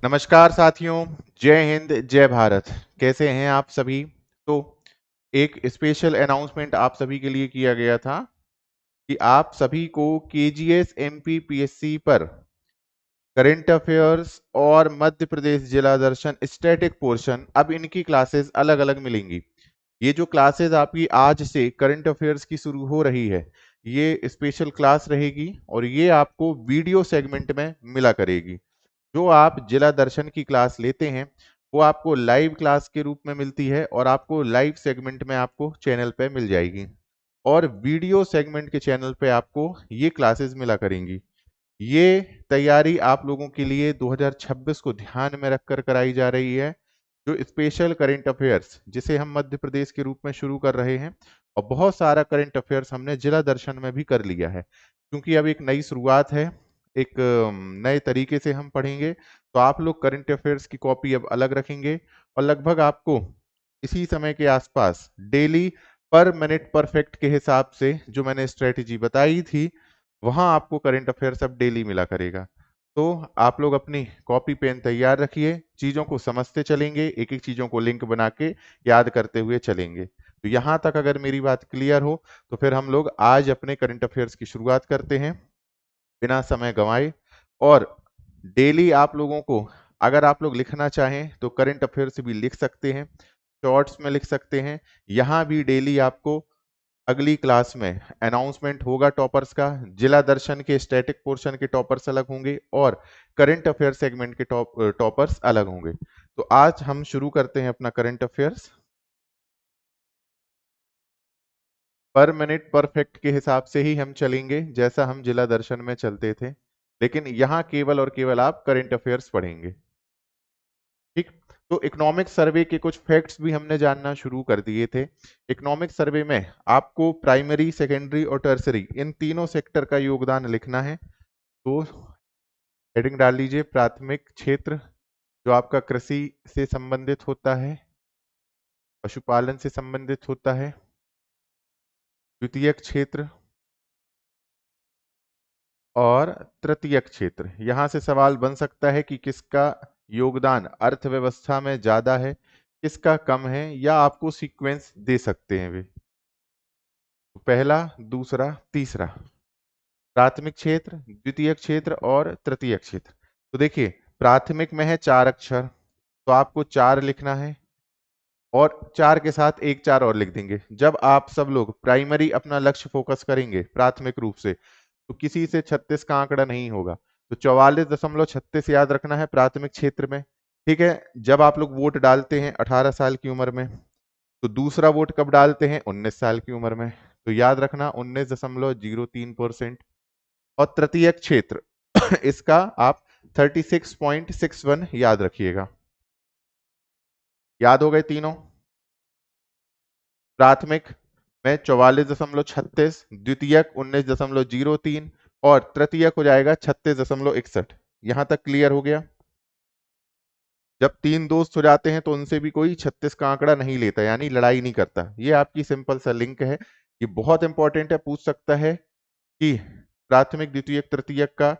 नमस्कार साथियों, जय हिंद, जय भारत। कैसे हैं आप सभी? तो एक स्पेशल अनाउंसमेंट आप सभी के लिए किया गया था कि आप सभी को केजीएस एमपीपीएससी पर करंट अफेयर्स और मध्य प्रदेश जिला दर्शन स्टैटिक पोर्शन अब इनकी क्लासेस अलग-अलग मिलेंगी। ये जो क्लासेस आपकी आज से करंट अफेयर्स की शुरू हो रही है, ये स्पेशल क्लास रहेगी और ये आपको वीडियो सेगमेंट में मिला करेगी। जो आप जिला दर्शन की क्लास लेते हैं वो आपको लाइव क्लास के रूप में मिलती है और आपको लाइव सेगमेंट में आपको चैनल पे मिल जाएगी और वीडियो सेगमेंट के चैनल पे आपको ये क्लासेस मिला करेंगी। ये तैयारी आप लोगों के लिए 2026 को ध्यान में रखकर कराई जा रही है। जो स्पेशल करंट अफेयर्स जिसे हम मध्य प्रदेश के रूप में शुरू कर रहे हैं और बहुत सारा करंट अफेयर्स हमने जिला दर्शन में भी कर लिया है क्योंकि अब एक नई शुरुआत है। एक नए तरीके से हम पढ़ेंगे तो आप लोग करंट अफेयर्स की कॉपी अब अलग रखेंगे और लगभग आपको इसी समय के आसपास डेली पर मिनट परफेक्ट के हिसाब से जो मैंने स्ट्रेटेजी बताई थी वहां आपको करंट अफेयर्स अब डेली मिला करेगा। तो आप लोग अपनी कॉपी पेन तैयार रखिए, चीजों को समझते चलेंगे, एक एक चीजों को लिंक बना के याद करते हुए चलेंगे। तो यहाँ तक अगर मेरी बात क्लियर हो तो फिर हम लोग आज अपने करंट अफेयर्स की शुरुआत करते हैं बिना समय गंवाए। और डेली आप लोगों को अगर आप लोग लिखना चाहें तो करंट अफेयर्स भी लिख सकते हैं, शॉर्ट्स में लिख सकते हैं। यहाँ भी डेली आपको अगली क्लास में अनाउंसमेंट होगा टॉपर्स का। जिला दर्शन के स्टैटिक पोर्शन के टॉपर्स अलग होंगे और करंट अफेयर सेगमेंट के टॉपर्स अलग होंगे। तो आज हम शुरू करते हैं अपना करंट अफेयर्स। पर मिनट परफेक्ट के हिसाब से ही हम चलेंगे जैसा हम जिला दर्शन में चलते थे, लेकिन यहाँ केवल और केवल आप करंट अफेयर्स पढ़ेंगे। ठीक। तो इकोनॉमिक सर्वे के कुछ फैक्ट्स भी हमने जानना शुरू कर दिए थे। इकोनॉमिक सर्वे में आपको प्राइमरी, सेकेंडरी और टर्सरी इन तीनों सेक्टर का योगदान लिखना है। तो हेडिंग डाल लीजिए प्राथमिक क्षेत्र जो आपका कृषि से संबंधित होता है, पशुपालन से संबंधित होता है। द्वितीयक क्षेत्र और तृतीयक क्षेत्र। यहां से सवाल बन सकता है कि किसका योगदान अर्थव्यवस्था में ज्यादा है, किसका कम है, या आपको सीक्वेंस दे सकते हैं वे। तो पहला, दूसरा, तीसरा, प्राथमिक क्षेत्र, द्वितीयक क्षेत्र और तृतीयक क्षेत्र। तो देखिए प्राथमिक में है 4 अक्षर, तो आपको 4 लिखना है और 4 के साथ एक 4 और लिख देंगे। जब आप सब लोग प्राइमरी अपना लक्ष्य फोकस करेंगे प्राथमिक रूप से तो किसी से 36 का आंकड़ा नहीं होगा। तो 44.36 याद रखना है प्राथमिक क्षेत्र में। ठीक है। जब आप लोग वोट डालते हैं 18 साल की उम्र में तो दूसरा वोट कब डालते हैं? 19 साल की उम्र में। तो याद रखना 19.03%। और तृतीयक क्षेत्र इसका आप 36.61 याद रखिएगा। याद हो गए तीनों? प्राथमिक में 44.36, द्वितीयक 19.03 और तृतीयक हो जाएगा 36.61। यहां तक क्लियर हो गया? जब 3 दोस्त हो जाते हैं तो उनसे भी कोई 36 का आंकड़ा नहीं लेता, यानी लड़ाई नहीं करता। ये आपकी सिंपल सा लिंक है, ये बहुत इंपॉर्टेंट है। पूछ सकता है कि प्राथमिक, द्वितीयक, तृतीयक का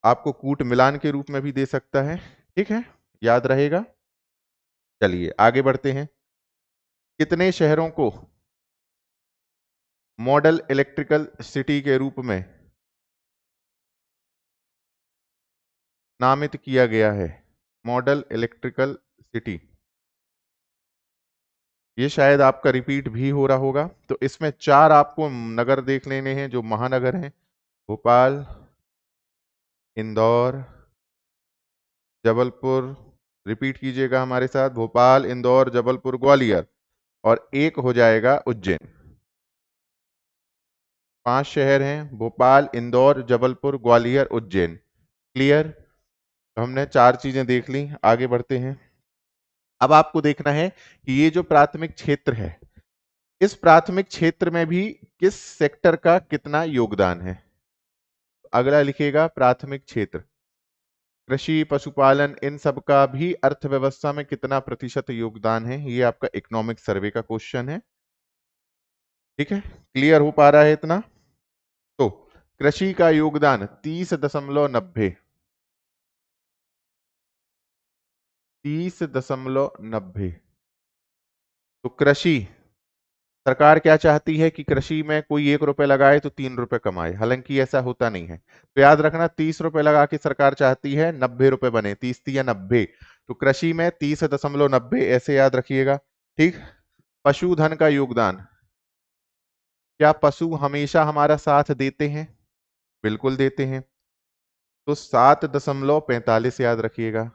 आपको कूट मिलान के रूप में भी दे सकता है। ठीक है, याद रहेगा। चलिए आगे बढ़ते हैं। कितने शहरों को मॉडल इलेक्ट्रिकल सिटी के रूप में नामित किया गया है? मॉडल इलेक्ट्रिकल सिटी, ये शायद आपका रिपीट भी हो रहा होगा। तो इसमें 4 आपको नगर देख लेने हैं जो महानगर हैं। भोपाल, इंदौर, जबलपुर, रिपीट कीजिएगा हमारे साथ, भोपाल, इंदौर, जबलपुर, ग्वालियर, और एक हो जाएगा उज्जैन। 5 शहर हैं, भोपाल, इंदौर, जबलपुर, ग्वालियर, उज्जैन। क्लियर? तो हमने 4 चीजें देख ली, आगे बढ़ते हैं। अब आपको देखना है कि ये जो प्राथमिक क्षेत्र है, इस प्राथमिक क्षेत्र में भी किस सेक्टर का कितना योगदान है। अगला लिखिएगा प्राथमिक क्षेत्र, कृषि, पशुपालन, इन सब का भी अर्थव्यवस्था में कितना प्रतिशत योगदान है। ये आपका इकोनॉमिक सर्वे का क्वेश्चन है। ठीक है, क्लियर हो पा रहा है इतना? तो कृषि का योगदान 30.90, 30.90। तो कृषि सरकार क्या चाहती है कि कृषि में कोई 1 रुपए लगाए तो 3 रुपए कमाए, हालांकि ऐसा होता नहीं है। तो याद रखना 30 रुपए लगा के सरकार चाहती है 90 रुपए बने, 30 या 90। तो कृषि में 30.90 ऐसे याद रखिएगा। ठीक। पशुधन का योगदान, क्या पशु हमेशा हमारा साथ देते हैं? बिल्कुल देते हैं। तो 7.45 याद रखिएगा।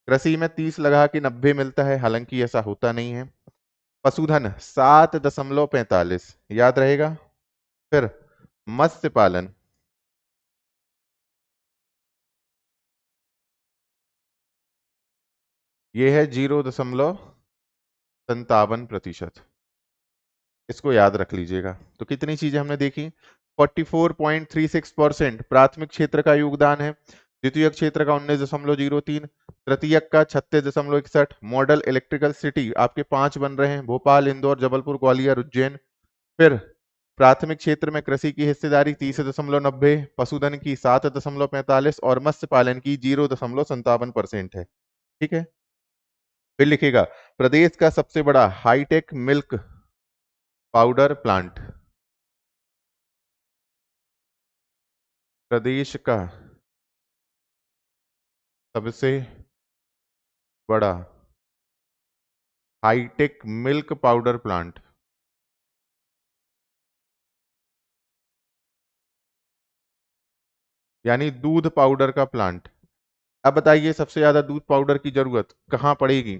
कृषि में 30 लगा के 90 मिलता है, हालांकि ऐसा होता नहीं है। पशुधन 7.45 याद रहेगा। फिर मत्स्य पालन, ये है 0.57%। इसको याद रख लीजिएगा। तो कितनी चीजें हमने देखी? 44.36% प्राथमिक क्षेत्र का योगदान है, द्वितीयक क्षेत्र का 19.03, तृतीयक का 36.61। मॉडल इलेक्ट्रिकल सिटी आपके 5 बन रहे हैं, भोपाल, इंदौर, जबलपुर, ग्वालियर, उज्जैन। फिर प्राथमिक क्षेत्र में कृषि की हिस्सेदारी 30.90, पशुधन की 7.45 और मत्स्य पालन की 0.57% है। ठीक है। फिर लिखेगा प्रदेश का सबसे बड़ा हाईटेक मिल्क पाउडर प्लांट, प्रदेश का सबसे बड़ा हाईटेक मिल्क पाउडर प्लांट, यानी दूध पाउडर का प्लांट। अब बताइए सबसे ज्यादा दूध पाउडर की जरूरत कहाँ पड़ेगी?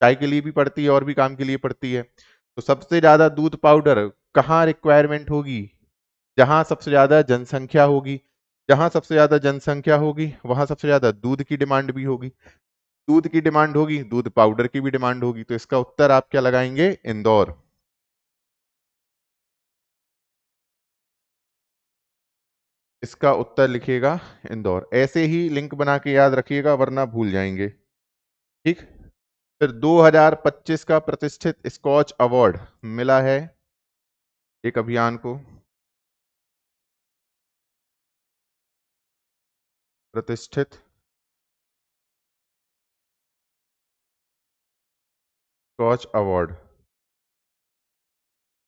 चाय के लिए भी पड़ती है और भी काम के लिए पड़ती है। तो सबसे ज्यादा दूध पाउडर कहाँ रिक्वायरमेंट होगी? जहां सबसे ज्यादा जनसंख्या होगी। जहां सबसे ज्यादा जनसंख्या होगी वहां सबसे ज्यादा दूध की डिमांड भी होगी। दूध की डिमांड होगी, दूध पाउडर की भी डिमांड होगी। तो इसका उत्तर आप क्या लगाएंगे? इंदौर। इसका उत्तर लिखिएगा इंदौर। ऐसे ही लिंक बना के याद रखिएगा वरना भूल जाएंगे। ठीक। फिर 2025 का प्रतिष्ठित स्कॉच अवार्ड मिला है एक अभियान को, प्रतिष्ठित स्कॉच अवार्ड।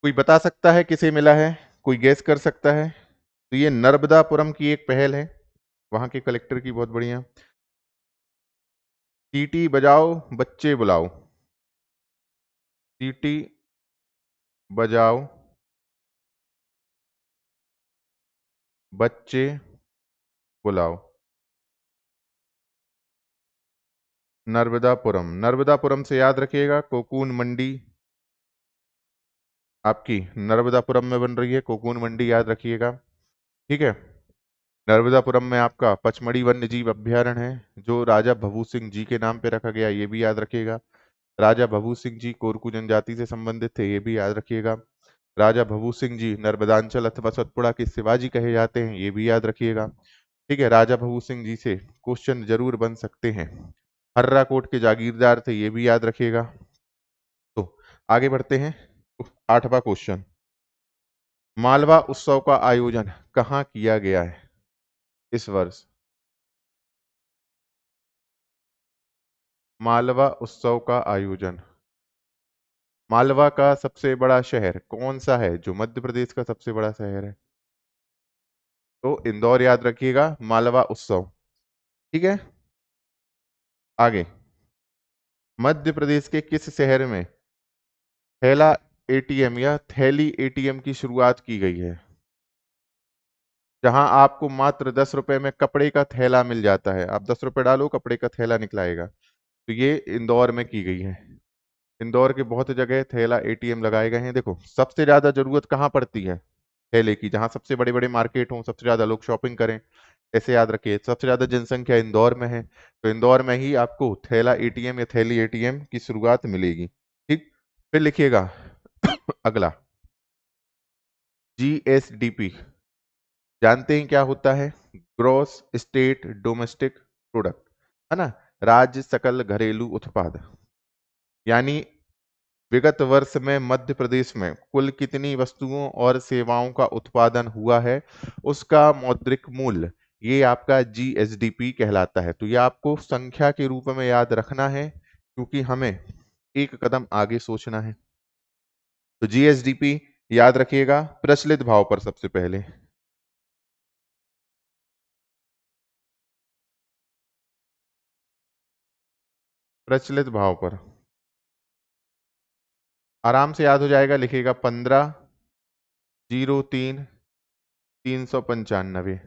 कोई बता सकता है किसे मिला है? कोई गेस कर सकता है? तो ये नर्मदापुरम की एक पहल है, वहां के कलेक्टर की, बहुत बढ़िया। सीटी बजाओ बच्चे बुलाओ, सीटी बजाओ बच्चे बुलाओ, नर्मदापुरम। नर्मदापुरम से याद रखिएगा कोकून मंडी आपकी नर्मदापुरम में बन रही है, कोकून मंडी याद रखिएगा। ठीक है। नर्मदापुरम में आपका पचमढ़ी वन्य जीव अभ्यारण्य है जो राजा भभूत सिंह जी के नाम पे रखा गया, ये भी याद रखिएगा। राजा भभूत सिंह जी कोरकू जनजाति से संबंधित थे, ये भी याद रखिएगा। राजा भभूत सिंह जी नर्मदांचल अथवा सतपुड़ा के शिवाजी कहे जाते हैं, ये भी याद रखिएगा। ठीक है। राजा भभूत सिंह जी से क्वेश्चन जरूर बन सकते हैं। हर्रा कोट के जागीरदार थे, ये भी याद रखिएगा। तो आगे बढ़ते हैं। 8वां क्वेश्चन, मालवा उत्सव का आयोजन कहाँ किया गया है इस वर्ष? मालवा उत्सव का आयोजन, मालवा का सबसे बड़ा शहर कौन सा है जो मध्य प्रदेश का सबसे बड़ा शहर है? तो इंदौर याद रखिएगा, मालवा उत्सव। ठीक है। आगे, मध्य प्रदेश के किस शहर में थैला एटीएम या थैली एटीएम की शुरुआत की गई है, जहां आपको मात्र 10 रुपए में कपड़े का थैला मिल जाता है? आप 10 रुपए डालो, कपड़े का थैला निकलाएगा। तो ये इंदौर में की गई है। इंदौर के बहुत जगह थैला एटीएम लगाए गए हैं। देखो सबसे ज्यादा जरूरत कहाँ पड़ती है थैले की? जहां सबसे बड़े बड़े मार्केट हों, सबसे ज्यादा लोग शॉपिंग करें। ऐसे याद रखिए, सबसे ज्यादा जनसंख्या इंदौर में है, तो इंदौर में ही आपको थैला एटीएम या थैली एटीएम की शुरुआत मिलेगी। ठीक। फिर लिखिएगा अगला, जीएसडीपी जानते हैं क्या होता है? ग्रॉस स्टेट डोमेस्टिक प्रोडक्ट, है ना, राज्य सकल घरेलू उत्पाद। यानी विगत वर्ष में मध्य प्रदेश में कुल कितनी वस्तुओं और सेवाओं का उत्पादन हुआ है, उसका मौद्रिक मूल्य ये आपका जीएसडीपी कहलाता है। तो ये आपको संख्या के रूप में याद रखना है, क्योंकि हमें एक कदम आगे सोचना है। तो जीएसडीपी याद रखिएगा प्रचलित भाव पर सबसे पहले। प्रचलित भाव पर आराम से याद हो जाएगा, लिखिएगा 15/03/395।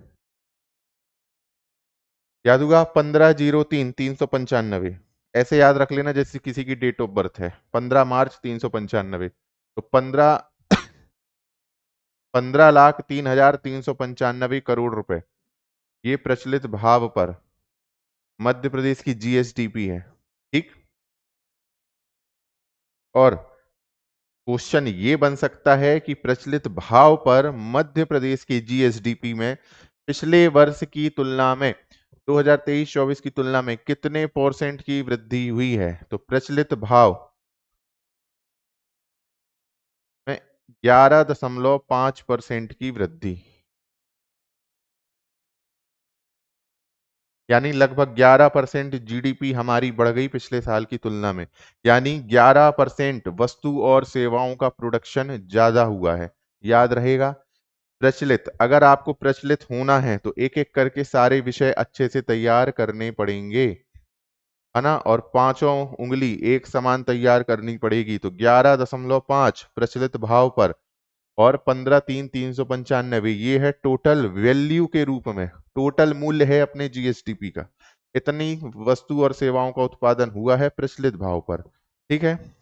याद होगा 15/03/395। ऐसे याद रख लेना जैसे किसी की डेट ऑफ बर्थ है, 15 मार्च 395। तो 15,03,395 ये प्रचलित भाव पर मध्य प्रदेश की जीएसडीपी है। ठीक। और क्वेश्चन ये बन सकता है कि प्रचलित भाव पर मध्य प्रदेश के जीएसडीपी में पिछले वर्ष की तुलना में 2023-24 की तुलना में कितने % की वृद्धि हुई है। तो प्रचलित भाव में 11.5% की वृद्धि, यानी लगभग 11% जीडीपी हमारी बढ़ गई पिछले साल की तुलना में। यानी 11% वस्तु और सेवाओं का प्रोडक्शन ज्यादा हुआ है। याद रहेगा प्रचलित, अगर आपको प्रचलित होना है तो एक एक करके सारे विषय अच्छे से तैयार करने पड़ेंगे, है ना। और पांचों उंगली एक समान तैयार करनी पड़ेगी। तो 11.5 प्रचलित भाव पर और 15,03,395 ये है टोटल वैल्यू के रूप में, टोटल मूल्य है अपने जीएसडीपी का। इतनी वस्तु और सेवाओं का उत्पादन हुआ है प्रचलित भाव पर। ठीक है,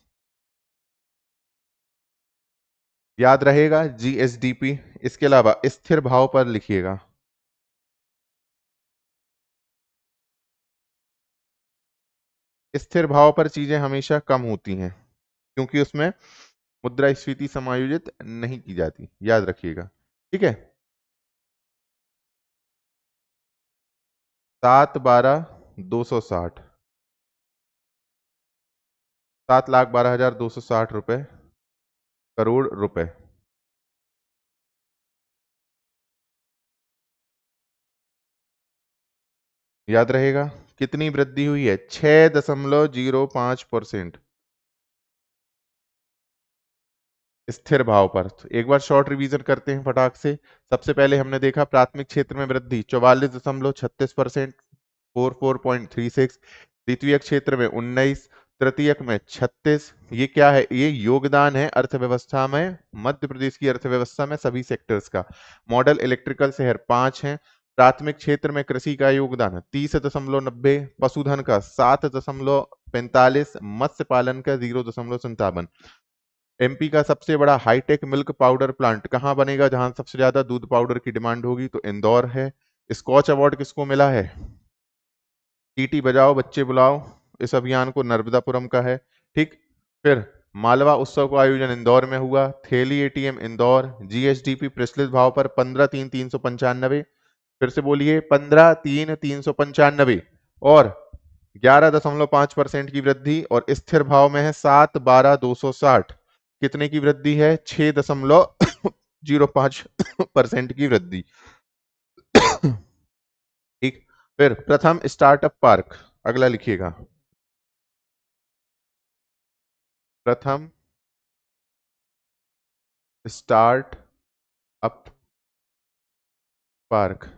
याद रहेगा जीएसडीपी। इसके अलावा स्थिर भाव पर लिखिएगा। स्थिर भाव पर चीजें हमेशा कम होती हैं, क्योंकि उसमें मुद्रास्फीति समायोजित नहीं की जाती, याद रखिएगा। ठीक है, 7,12,260, 7,12,260 करोड़ रुपए। याद रहेगा कितनी वृद्धि हुई है, 6.05%। स्थिर भाव पर। तो एक बार शॉर्ट रिवीजन करते हैं फटाक से। सबसे पहले हमने देखा प्राथमिक क्षेत्र में वृद्धि 44.36%, 44.36। द्वितीयक क्षेत्र में 19, तृतीयक में 36। ये क्या है, ये योगदान है अर्थव्यवस्था में, मध्य प्रदेश की अर्थव्यवस्था में सभी सेक्टर्स का। मॉडल इलेक्ट्रिकल शहर 5 है। प्राथमिक क्षेत्र में कृषि का योगदान 30.90, पशुधन का 7.45, मत्स्य पालन का 0.57। एमपी का सबसे बड़ा हाईटेक मिल्क पाउडर प्लांट कहाँ बनेगा, जहां सबसे ज्यादा दूध पाउडर की डिमांड होगी, तो इंदौर है। स्कॉच अवार्ड किसको मिला है, टीटी बजाओ बच्चे बुलाओ, इस अभियान को नर्मदापुरम का है। ठीक। फिर मालवा उत्सव का आयोजन इंदौर में हुआ। थेली एटीएम इंदौर। जीएसडीपी प्रचलित भाव पर 15,03,395। फिर से बोलिए 15,03,395 और 11.5% की वृद्धि, और स्थिर भाव में है 7,12,260। कितने की वृद्धि है, 6.05% की वृद्धि। ठीक। फिर प्रथम स्टार्टअप पार्क, अगला लिखिएगा, प्रथम स्टार्ट अप पार्क,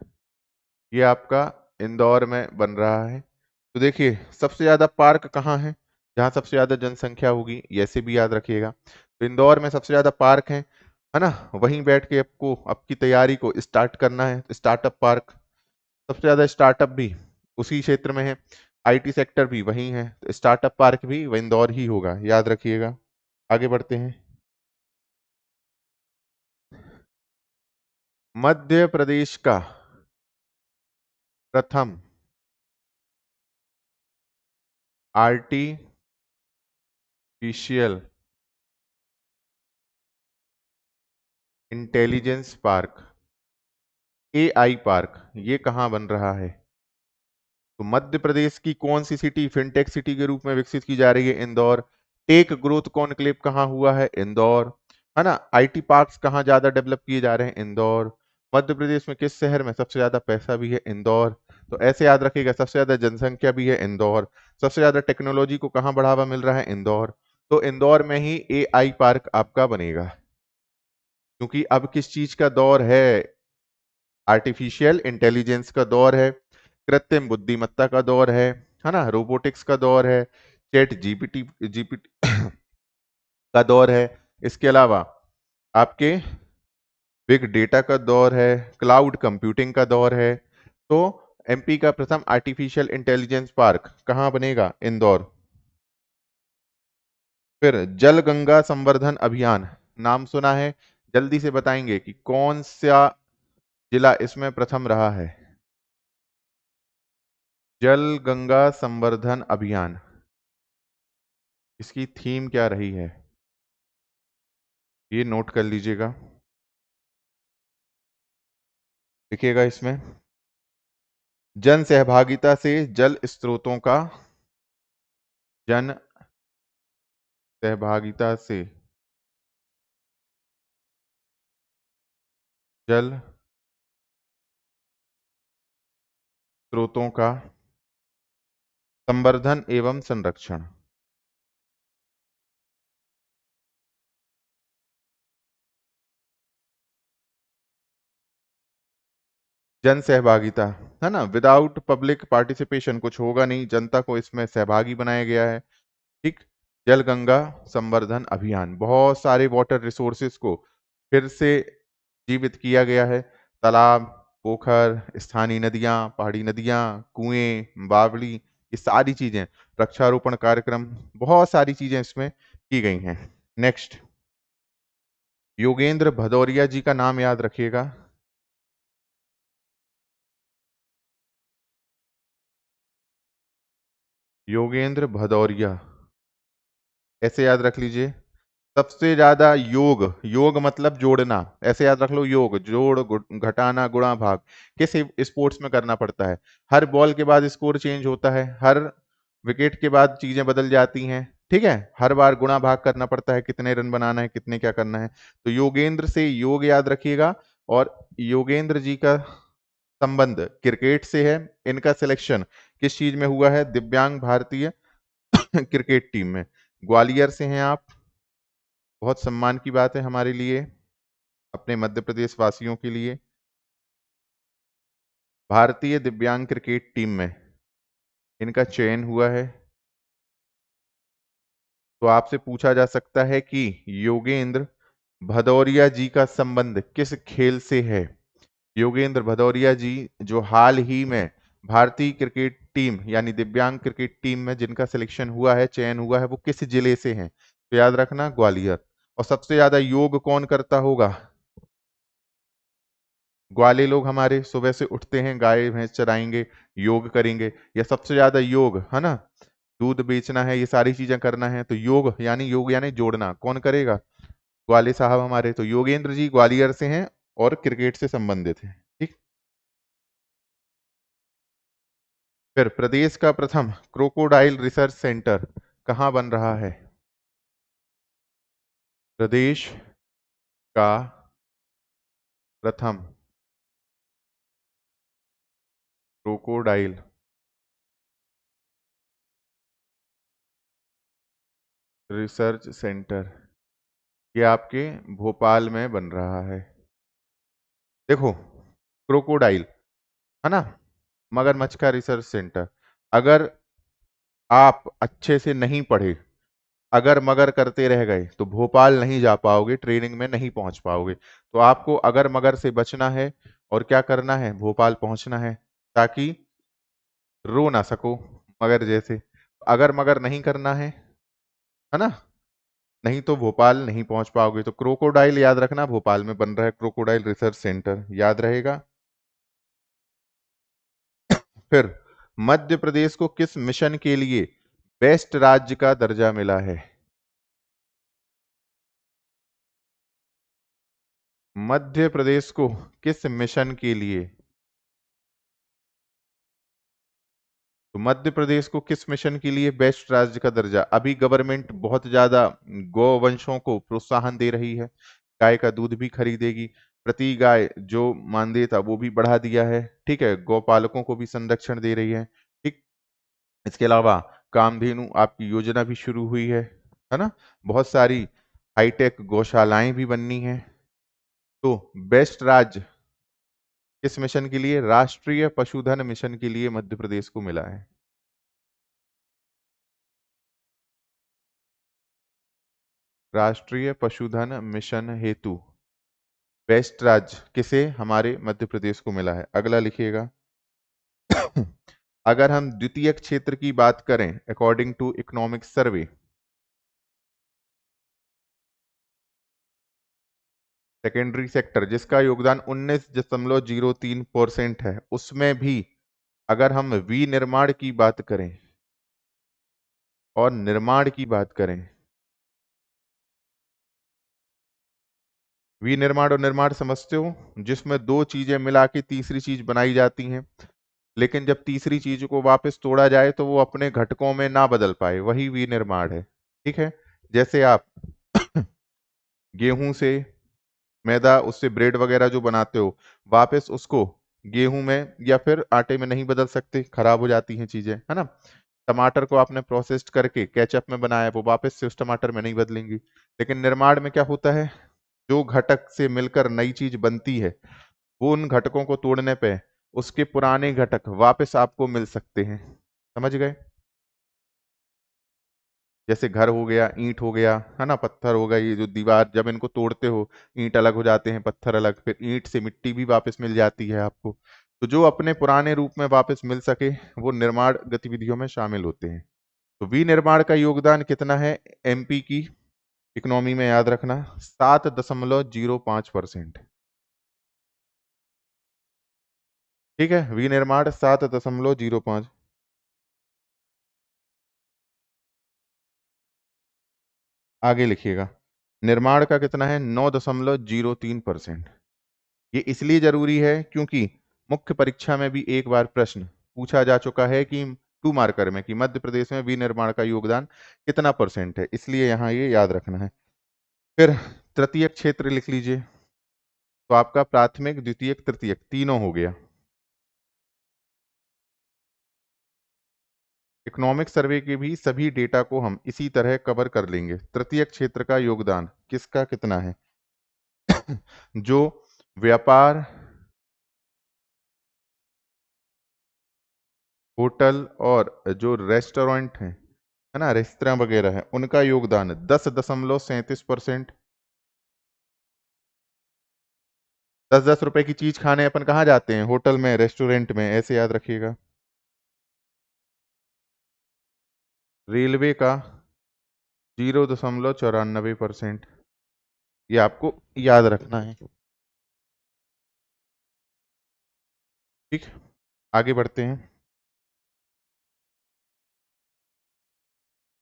ये आपका इंदौर में बन रहा है। तो देखिए सबसे ज्यादा पार्क कहाँ है, जहां सबसे ज्यादा जनसंख्या होगी, ये ऐसे भी याद रखिएगा। तो इंदौर में सबसे ज्यादा पार्क है ना। वहीं बैठ के आपको आपकी तैयारी को स्टार्ट करना है। स्टार्टअप पार्क, सबसे ज्यादा स्टार्टअप भी उसी क्षेत्र में है, आईटी सेक्टर भी वहीं है, तो स्टार्टअप पार्क भी वह इंदौर ही होगा, याद रखिएगा। आगे बढ़ते हैं। मध्य प्रदेश का प्रथम artificial intelligence park, AI park, ये कहाँ बन रहा है, तो मध्य प्रदेश की कौन सी सिटी फिनटेक सिटी के रूप में विकसित की जा रही है, इंदौर। टेक ग्रोथ कॉनक्लेव कहाँ हुआ है, इंदौर, है ना। आईटी पार्क्स कहाँ ज्यादा डेवलप किए जा रहे हैं, इंदौर। मध्य प्रदेश में किस शहर में सबसे ज्यादा पैसा भी है? इंदौर। तो ऐसे याद रखिएगा, सबसे ज्यादा जनसंख्या भी है? इंदौर। सबसे ज्यादा टेक्नोलॉजी को कहाँ बढ़ावा मिल रहा है? इंदौर। तो इंदौर में ही एआई पार्क आपका बनेगा, क्योंकि अब किस चीज का दौर है? आर्टिफिशियल इंटेलिजेंस का दौर है, कृत्रिम बुद्धिमत्ता का दौर है ना, रोबोटिक्स का दौर है, चैट जीपीटी जीपीटी का दौर है, इसके अलावा आपके बिग डेटा का दौर है, क्लाउड कंप्यूटिंग का दौर है। तो एमपी का प्रथम आर्टिफिशियल इंटेलिजेंस पार्क कहाँ बनेगा? इंदौर। फिर जल गंगा संवर्धन अभियान नाम सुना है, जल्दी से बताएंगे कि कौन सा जिला इसमें प्रथम रहा है? जल गंगा संवर्धन अभियान, इसकी थीम क्या रही है? ये नोट कर लीजिएगा, लिखिएगा इसमें। जन सहभागिता से जल स्रोतों का, जन सहभागिता से जल स्रोतों का संवर्धन एवं संरक्षण। जन सहभागिता, है ना, विदाउट पब्लिक पार्टिसिपेशन कुछ होगा नहीं, जनता को इसमें सहभागी बनाया गया है। ठीक। जल गंगा संवर्धन अभियान, बहुत सारे वाटर रिसोर्सेज को फिर से जीवित किया गया है। तालाब, पोखर, स्थानीय नदियां, पहाड़ी नदियां, कुएं, बावली, ये सारी चीजें, वृक्षारोपण कार्यक्रम, बहुत सारी चीजें इसमें की गई हैं। नेक्स्ट, योगेंद्र भदौरिया जी का नाम याद रखिएगा। योगेंद्र भदौरिया, ऐसे याद रख लीजिए। सबसे ज्यादा योग, योग मतलब जोड़ना, ऐसे याद रख लो, योग जोड़ घटाना गुणा भाग, किस स्पोर्ट्स में करना पड़ता है? हर बॉल के बाद स्कोर चेंज होता है, हर विकेट के बाद चीजें बदल जाती हैं, ठीक है, हर बार गुणा भाग करना पड़ता है, कितने रन बनाना है, कितने क्या करना है। तो योगेंद्र से योग याद रखिएगा। और योगेंद्र जी का संबंध क्रिकेट से है। इनका सिलेक्शन किस चीज में हुआ है? दिव्यांग भारतीय क्रिकेट टीम में। ग्वालियर से हैं आप, बहुत सम्मान की बात है हमारे लिए, अपने मध्य प्रदेश वासियों के लिए। भारतीय दिव्यांग क्रिकेट टीम में इनका चयन हुआ है। तो आपसे पूछा जा सकता है कि योगेंद्र भदौरिया जी का संबंध किस खेल से है? योगेंद्र भदौरिया जी जो हाल ही में भारतीय क्रिकेट टीम यानी दिव्यांग क्रिकेट टीम में जिनका सिलेक्शन हुआ है, चयन हुआ है, वो किस जिले से हैं? तो याद रखना, ग्वालियर। और सबसे ज्यादा योग कौन करता होगा? ग्वाले लोग हमारे सुबह से उठते हैं, गाय भैंस चराएंगे, योग करेंगे, या सबसे ज्यादा योग, है ना, दूध बेचना है, ये सारी चीजें करना है, तो योग यानी जोड़ना कौन करेगा? ग्वाले साहब हमारे। तो योगेंद्र जी ग्वालियर से हैं और क्रिकेट से संबंधित हैं। ठीक। फिर प्रदेश का प्रथम क्रोकोडाइल रिसर्च सेंटर कहाँ बन रहा है? प्रदेश का प्रथम क्रोकोडाइल रिसर्च सेंटर, ये आपके भोपाल में बन रहा है। देखो, क्रोकोडाइल, है ना, मगरमच्छ का रिसर्च सेंटर। अगर आप अच्छे से नहीं पढ़े, अगर मगर करते रह गए, तो भोपाल नहीं जा पाओगे, ट्रेनिंग में नहीं पहुंच पाओगे। तो आपको अगर मगर से बचना है और क्या करना है? भोपाल पहुंचना है, ताकि रो ना सको मगर जैसे। अगर मगर नहीं करना है ना, नहीं तो भोपाल नहीं पहुंच पाओगे। तो क्रोकोडाइल याद रखना, भोपाल में बन रहा है क्रोकोडाइल रिसर्च सेंटर, याद रहेगा। फिर मध्य प्रदेश को किस मिशन के लिए बेस्ट राज्य का दर्जा मिला है? मध्य प्रदेश को किस मिशन के लिए, तो मध्य प्रदेश को किस मिशन के लिए बेस्ट राज्य का दर्जा? अभी गवर्नमेंट बहुत ज्यादा गौवंशों को प्रोत्साहन दे रही है, गाय का दूध भी खरीदेगी, प्रति गाय जो मानदेय था वो भी बढ़ा दिया है, ठीक है, गौपालकों को भी संरक्षण दे रही है, ठीक। इसके अलावा कामधेनु आपकी योजना भी शुरू हुई है ना। बहुत सारी हाईटेक गौशालाएं भी बननी है। तो बेस्ट राज्य किस मिशन के लिए? राष्ट्रीय पशुधन मिशन के लिए मध्य प्रदेश को मिला है। राष्ट्रीय पशुधन मिशन हेतु बेस्ट राज्य किसे? हमारे मध्य प्रदेश को मिला है। अगला लिखिएगा। अगर हम द्वितीय क्षेत्र की बात करें according to economic survey, secondary sector जिसका योगदान 19.03% है, उसमें भी अगर हम विनिर्माण की बात करें और निर्माण की बात करें, विनिर्माण और निर्माण समझते हो, जिसमें दो चीजें मिला के तीसरी चीज बनाई जाती हैं, लेकिन जब तीसरी चीज को वापस तोड़ा जाए तो वो अपने घटकों में ना बदल पाए, वही विनिर्माण है, ठीक है। जैसे आप गेहूं से मैदा, उससे ब्रेड वगैरह जो बनाते हो, वापस उसको गेहूं में या फिर आटे में नहीं बदल सकते, खराब हो जाती हैं चीजें, है ना। टमाटर को आपने प्रोसेस्ड करके केचप में बनाया, वो वापस से उस टमाटर में नहीं बदलेंगी। लेकिन निर्माण में क्या होता है, जो घटक से मिलकर नई चीज बनती है, वो उन घटकों को तोड़ने पे उसके पुराने घटक वापस आपको मिल सकते हैं। समझ गए? जैसे घर हो गया, ईंट हो गया, है ना, पत्थर हो गया, ये जो दीवार जब इनको तोड़ते हो, ईंट अलग हो जाते हैं, पत्थर अलग, फिर ईंट से मिट्टी भी वापस मिल जाती है आपको। तो जो अपने पुराने रूप में वापस मिल सके, वो निर्माण गतिविधियों में शामिल होते हैं। तो विनिर्माण का योगदान कितना है एमपी की इकोनॉमी में? याद रखना, 7.05%। ठीक है, विनिर्माण 7.05। आगे लिखिएगा। निर्माण का कितना है? 9.03%। ये इसलिए जरूरी है क्योंकि मुख्य परीक्षा में भी एक बार प्रश्न पूछा जा चुका है कि 2 मार्कर में कि मध्य प्रदेश में विनिर्माण का योगदान कितना परसेंट है, इसलिए यहाँ ये याद रखना है। फिर तृतीय क्षेत्र लिख लीजिए। तो आपका प्राथमिक, द्वितीयक, तृतीयक तीनों हो गया। इकोनॉमिक सर्वे के भी सभी डेटा को हम इसी तरह कवर कर लेंगे। तृतीय क्षेत्र का योगदान किसका कितना है? जो व्यापार, होटल और जो रेस्टोरेंट हैं, है ना, रेस्तरां वगैरह है, उनका योगदान 10.37%। 10-10 रुपए की चीज खाने अपन कहाँ जाते हैं? होटल में, रेस्टोरेंट में, ऐसे याद रखिएगा। रेलवे का 0.94%। ये आपको याद रखना है, ठीक। आगे बढ़ते हैं।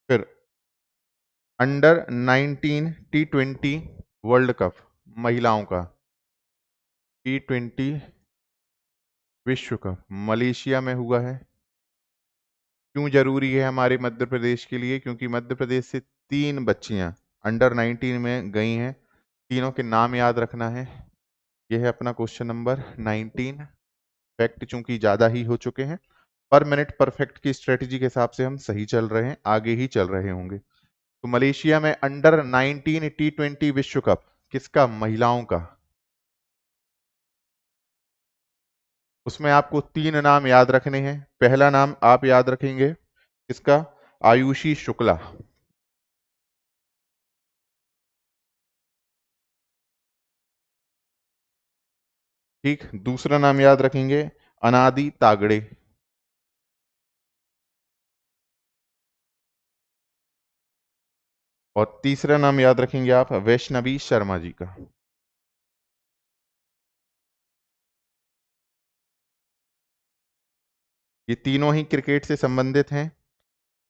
फिर अंडर 19 T20 वर्ल्ड कप महिलाओं का, T20 विश्व कप मलेशिया में हुआ है। क्यों जरूरी है हमारे मध्य प्रदेश के लिए? क्योंकि मध्य प्रदेश से 3 बच्चियां अंडर 19 में गई हैं। तीनों के नाम याद रखना है। यह है अपना क्वेश्चन नंबर 19। फैक्ट चूंकि ज्यादा ही हो चुके हैं, पर मिनट परफेक्ट की स्ट्रेटेजी के हिसाब से हम सही चल रहे हैं, आगे ही चल रहे होंगे। तो मलेशिया में अंडर 19 T20 विश्व कप किसका? महिलाओं का। उसमें आपको 3 नाम याद रखने हैं। पहला नाम आप याद रखेंगे किसका? आयुषी शुक्ला। ठीक, दूसरा नाम याद रखेंगे अनादि तागड़े। और तीसरा नाम याद रखेंगे आप वैष्णवी शर्मा जी का। ये तीनों ही क्रिकेट से संबंधित हैं।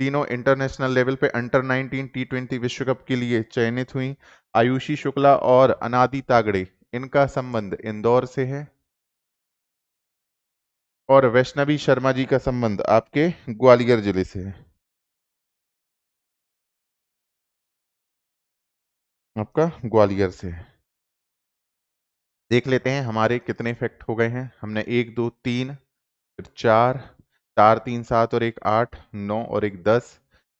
तीनों इंटरनेशनल लेवल पे अंडर 19 T20 विश्व कप के लिए चयनित हुई। आयुषी शुक्ला और अनादि तागड़े, इनका संबंध इंदौर से है। और वैष्णवी शर्मा जी का संबंध आपके ग्वालियर जिले से है। आपका ग्वालियर से है। देख लेते हैं हमारे कितने इफेक्ट हो गए हैं। हमने 1 2 3 फिर 4 4 3 7 और 1 8 9 और 1 10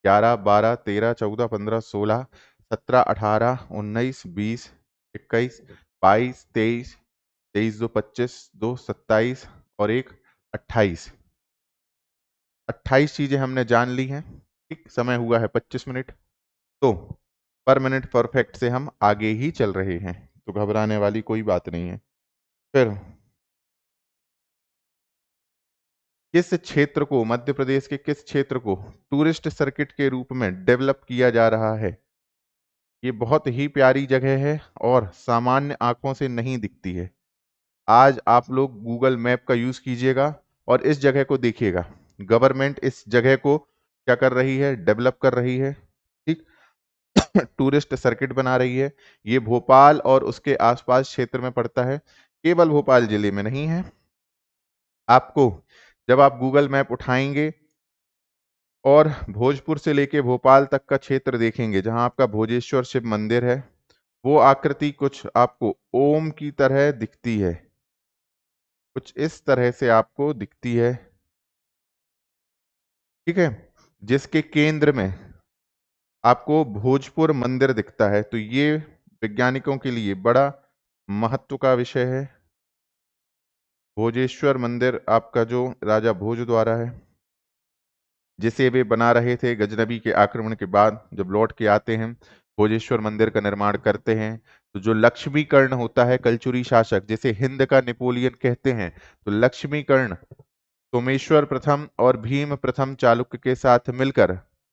11 12 13 14 15 16 17 18 19 20 21 22 23 23 2 25 2 27 और 1 28 28 चीजें हमने जान ली हैं। ठीक, समय हुआ है 25 मिनट। तो पर मिनट परफेक्ट से हम आगे ही चल रहे हैं, तो घबराने वाली कोई बात नहीं है। फिर किस क्षेत्र को, मध्य प्रदेश के किस क्षेत्र को टूरिस्ट सर्किट के रूप में डेवलप किया जा रहा है? ये बहुत ही प्यारी जगह है और सामान्य आंखों से नहीं दिखती है। आज आप लोग गूगल मैप का यूज कीजिएगा और इस जगह को देखिएगा। गवर्नमेंट इस जगह को क्या कर रही है? डेवलप कर रही है। ठीक, टूरिस्ट सर्किट बना रही है। ये भोपाल और उसके आसपास क्षेत्र में पड़ता है, केवल भोपाल जिले में नहीं है। आपको जब आप गूगल मैप उठाएंगे और भोजपुर से लेके भोपाल तक का क्षेत्र देखेंगे, जहां आपका भोजेश्वर शिव मंदिर है, वो आकृति कुछ आपको ओम की तरह दिखती है, कुछ इस तरह से आपको दिखती है। ठीक है, जिसके केंद्र में आपको भोजपुर मंदिर दिखता है। तो ये वैज्ञानिकों के लिए बड़ा महत्व का विषय है। भोजेश्वर मंदिर आपका जो राजा भोज द्वारा है, जिसे वे बना रहे थे गजनबी के आक्रमण के बाद, जब लौट के आते हैं भोजेश्वर मंदिर का निर्माण करते हैं। तो जो लक्ष्मीकर्ण होता है कलचुरी शासक, जिसे हिंद का नेपोलियन कहते हैं, तो लक्ष्मीकर्ण सोमेश्वर प्रथम और भीम प्रथम चालुक्य के साथ मिलकर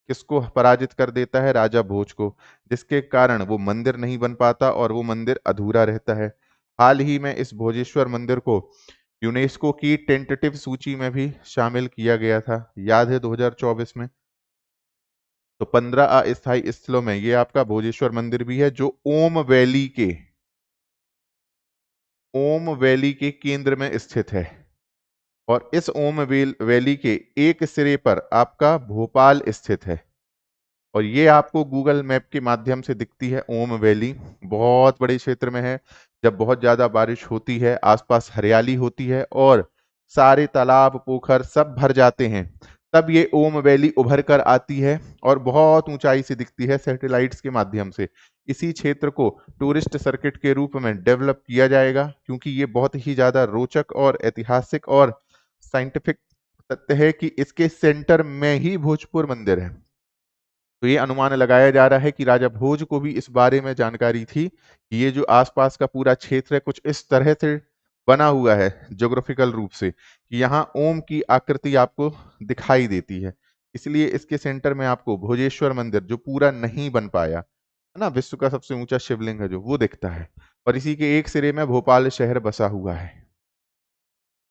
किसको पराजित कर देता है? राजा भोज को, जिसके कारण वो मंदिर नहीं बन पाता और वो मंदिर अधूरा रहता है। हाल ही में इस भोजेश्वर मंदिर को यूनेस्को की टेंटेटिव सूची में भी शामिल किया गया था, याद है 2024 में। तो 15 अस्थायी स्थलों में ये आपका भोजेश्वर मंदिर भी है, जो ओम वैली के केंद्र में स्थित है। और इस वैली के एक सिरे पर आपका भोपाल स्थित है, और ये आपको गूगल मैप के माध्यम से दिखती है। ओम वैली बहुत बड़े क्षेत्र में है। जब बहुत ज्यादा बारिश होती है, आसपास हरियाली होती है और सारे तालाब पोखर सब भर जाते हैं, तब ये ओम वैली उभर कर आती है और बहुत ऊंचाई से दिखती है सैटेलाइट्स के माध्यम से। इसी क्षेत्र को टूरिस्ट सर्किट के रूप में डेवलप किया जाएगा, क्योंकि ये बहुत ही ज्यादा रोचक और ऐतिहासिक और साइंटिफिक तथ्य है कि इसके सेंटर में ही भोजपुर मंदिर है। तो ये अनुमान लगाया जा रहा है कि राजा भोज को भी इस बारे में जानकारी थी कि ये जो आसपास का पूरा क्षेत्र है कुछ इस तरह से बना हुआ है ज्योग्राफिकल रूप से, कि यहाँ ओम की आकृति आपको दिखाई देती है। इसलिए इसके सेंटर में आपको भोजेश्वर मंदिर, जो पूरा नहीं बन पाया है ना, विश्व का सबसे ऊंचा शिवलिंग है जो, वो दिखता है। और इसी के एक सिरे में भोपाल शहर बसा हुआ है।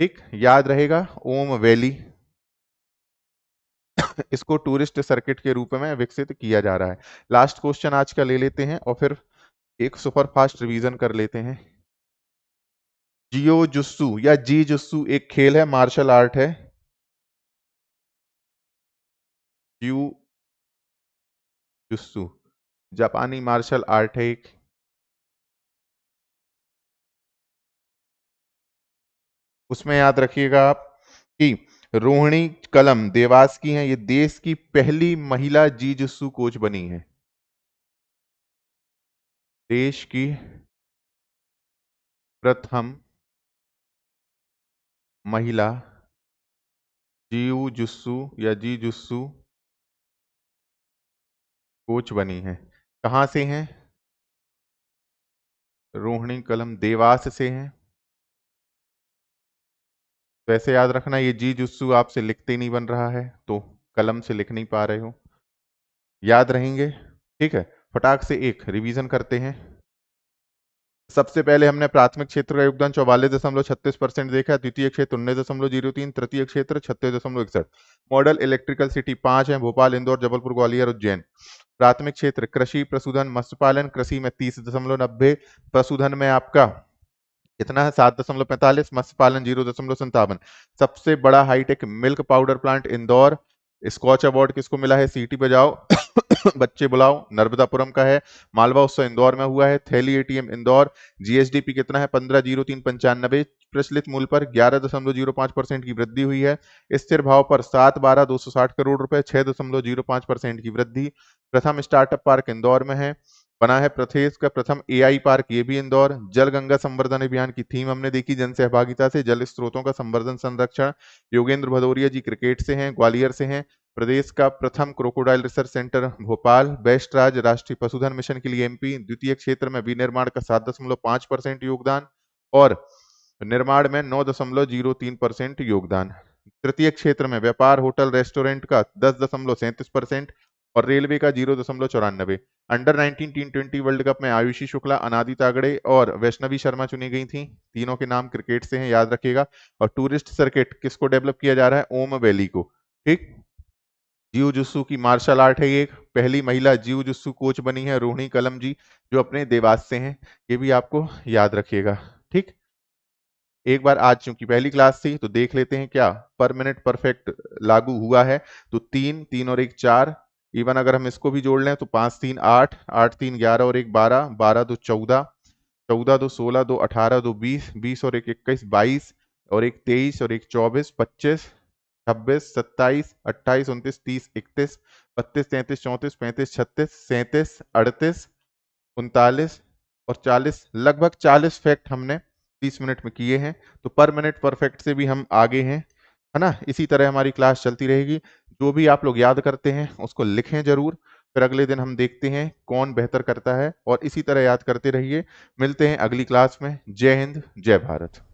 ठीक, याद रहेगा ओम वैली। इसको टूरिस्ट सर्किट के रूप में विकसित किया जा रहा है। लास्ट क्वेश्चन आज का ले लेते हैं और फिर एक सुपर फास्ट रिवीजन कर लेते हैं। जियो जुस्सू या जी जुस्सू एक खेल है, मार्शल आर्ट है। जियो जुस्सू जापानी मार्शल आर्ट है एक। उसमें याद रखिएगा आप कि रोहिणी कलम देवास की हैं। ये देश की पहली महिला जी जुस्सू कोच बनी है। देश की प्रथम महिला जियो जुस्सू या जी जुस्सू कोच बनी है। कहाँ से हैं? रोहिणी कलम देवास से हैं। तो ऐसे याद रखना, ये जी जुस्सू आपसे लिखते ही नहीं बन रहा है, तो कलम से लिख नहीं पा रहे हो। याद रहेंगे? ठीक है, फटाक से एक रिवीजन करते हैं। सबसे पहले हमने प्राथमिक क्षेत्र का योगदान 44.36% देखा, द्वितीय क्षेत्र 19.03, तृतीय क्षेत्र 36.61। मॉडल इलेक्ट्रिकल सिटी 5 है, भोपाल, इंदौर, जबलपुर, ग्वालियर, उज्जैन। प्राथमिक क्षेत्र कृषि, पशुधन, मत्स्य पालन। कृषि में 30.90, पशुधन में आपका कितना है 7.45, मत्स्य पालन 0.57। सबसे बड़ा hitech milk powder plant Indore. Skoch award किसको मिला है? सीटी बजाओ बच्चे बुलाओ नर्मदापुरम का है। मालवा उत्सव इंदौर में हुआ है। थैली एटीएम इंदौर। जीएसडीपी कितना है 15,03,95। प्रचलित मूल्य पर 11.05% की वृद्धि हुई है। स्थिर भाव पर 7,12,260 करोड़ रुपए 6.05% की वृद्धि। प्रथम स्टार्टअप पार्क इंदौर में है। बना है प्रदेश का प्रथम एआई पार्क, ये भी इंदौर। जल गंगा संवर्धन अभियान की थीम हमने देखी, जन सहभागिता से जल स्रोतों का संवर्धन संरक्षण। योगेंद्र भदौरिया जी क्रिकेट से हैं, ग्वालियर से हैं। प्रदेश का प्रथम crocodile research centre Bhopal. Best राज राष्ट्रीय पशुधन मिशन के लिए एमपी। द्वितीय क्षेत्र में विनिर्माण का 7.5% योगदान और निर्माण में 9.03% योगदान। तृतीय क्षेत्र में व्यापार होटल रेस्टोरेंट का 10.37% और रेलवे का 0.94। अंडर 19 T20 वर्ल्ड कप में आयुषी शुक्ला, अनादि तागड़े और वैष्णवी शर्मा चुनी गई थी। तीनों के नाम क्रिकेट से हैं, याद रखिएगा। और टूरिस्ट सर्किट किसको डेवलप किया जा रहा है? ओम वैली को। ठीक। जियो जुत्सु की मार्शल आर्ट है ये। पहली महिला जियो जुत्सु कोच बनी है रोहिणी कलम जी, जो अपने देवास से हैं। ये भी आपको याद रखिएगा। ठीक। एक बार आज चूंकि पहली क्लास थी तो देख लेते हैं क्या परमानेंट परफेक्ट लागू हुआ है। तो 3 3 और 1 4। इवन अगर हम इसको भी जोड़ लें तो 5 3 8, 8 3 11 और 1 12, 12 2 14, 14 2 16, 2 18, 2 20, 20 और 1 21, 22 और 1 23 और 1 24, 25, 26, 27, 28, 29, 30, 31, 32, 33, 34, 35, 36, 37, 38, 39 और 40। लगभग 40 फैक्ट हमने 30 मिनट में किए हैं। तो पर मिनट परफेक्ट से भी हम आगे हैं, है ना। इसी तरह हमारी क्लास चलती रहेगी। जो भी आप लोग याद करते हैं उसको लिखें जरूर। फिर अगले दिन हम देखते हैं कौन बेहतर करता है, और इसी तरह याद करते रहिए। मिलते हैं अगली क्लास में। जय हिंद, जय भारत।